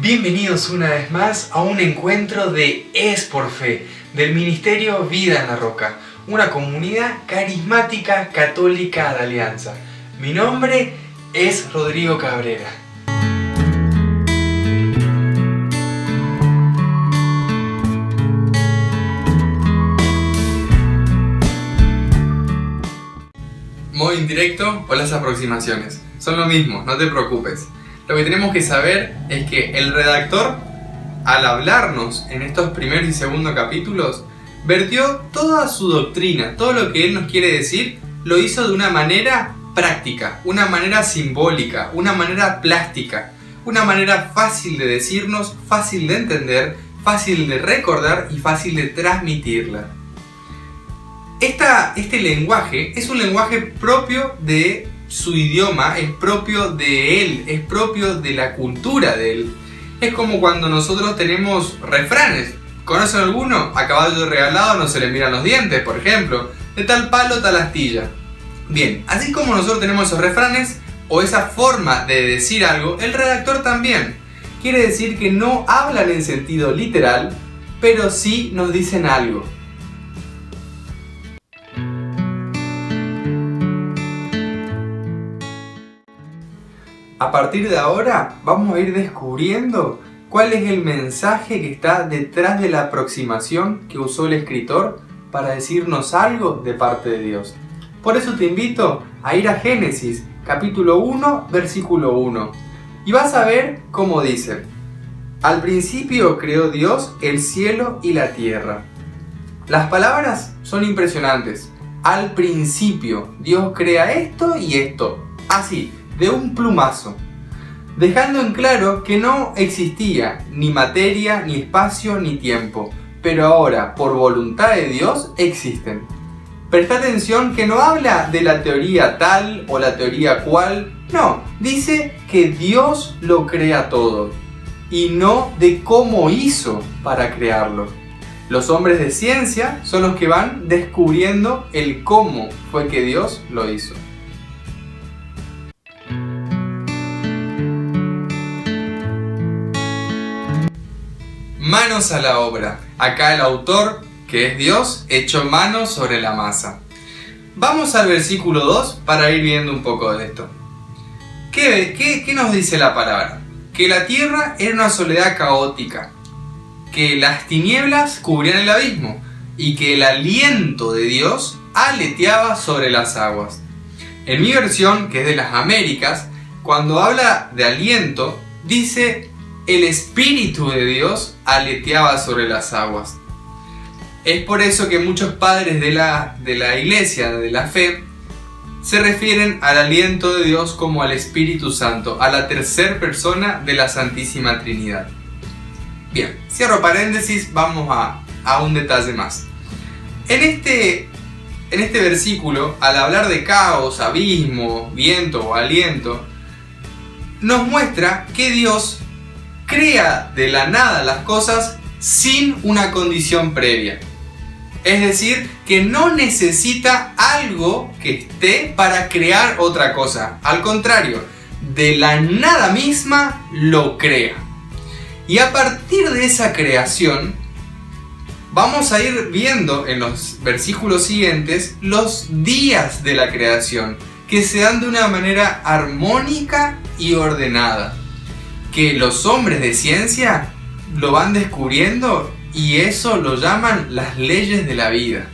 Bienvenidos una vez más a un encuentro de Es por Fe, del Ministerio Vida en la Roca, una comunidad carismática católica de Alianza. Mi nombre es Rodrigo Cabrera. Modo indirecto o las aproximaciones son lo mismo, no te preocupes. Lo que tenemos que saber es que el redactor, al hablarnos en estos primeros y segundos capítulos, vertió toda su doctrina, todo lo que él nos quiere decir, lo hizo de una manera práctica, una manera simbólica, una manera plástica, una manera fácil de decirnos, fácil de entender, fácil de recordar y fácil de transmitirla. Este lenguaje es un lenguaje propio de su idioma, es propio de él, es propio de la cultura de él. Es como cuando nosotros tenemos refranes. ¿Conocen alguno? A caballo regalado no se le miran los dientes, por ejemplo. De tal palo, tal astilla. Bien, así como nosotros tenemos esos refranes o esa forma de decir algo, el redactor también. Quiere decir que no hablan en sentido literal, pero sí nos dicen algo. A partir de ahora vamos a ir descubriendo cuál es el mensaje que está detrás de la aproximación que usó el escritor para decirnos algo de parte de Dios. Por eso te invito a ir a Génesis, capítulo 1, versículo 1. Y vas a ver cómo dice: Al principio creó Dios el cielo y la tierra. Las palabras son impresionantes. Al principio, Dios crea esto y esto. Así, de un plumazo, dejando en claro que no existía ni materia, ni espacio, ni tiempo, pero ahora, por voluntad de Dios, existen. Presta atención que no habla de la teoría tal o la teoría cual, no, dice que Dios lo crea todo, y no de cómo hizo para crearlo. Los hombres de ciencia son los que van descubriendo el cómo fue que Dios lo hizo. Manos a la obra. Acá el autor, que es Dios, echó mano sobre la masa. Vamos al versículo 2 para ir viendo un poco de esto. ¿Qué nos dice la palabra? Que la tierra era una soledad caótica, que las tinieblas cubrían el abismo y que el aliento de Dios aleteaba sobre las aguas. En mi versión, que es de las Américas, cuando habla de aliento, dice: el Espíritu de Dios aleteaba sobre las aguas. Es por eso que muchos padres de la iglesia, de la fe, se refieren al aliento de Dios como al Espíritu Santo, a la tercera persona de la Santísima Trinidad. Bien, cierro paréntesis, vamos a un detalle más. En este versículo, al hablar de caos, abismo, viento o aliento, nos muestra que Dios crea de la nada las cosas sin una condición previa. Es decir, que no necesita algo que esté para crear otra cosa. Al contrario, de la nada misma lo crea. Y a partir de esa creación, vamos a ir viendo en los versículos siguientes los días de la creación, que se dan de una manera armónica y ordenada, que los hombres de ciencia lo van descubriendo y eso lo llaman las leyes de la vida.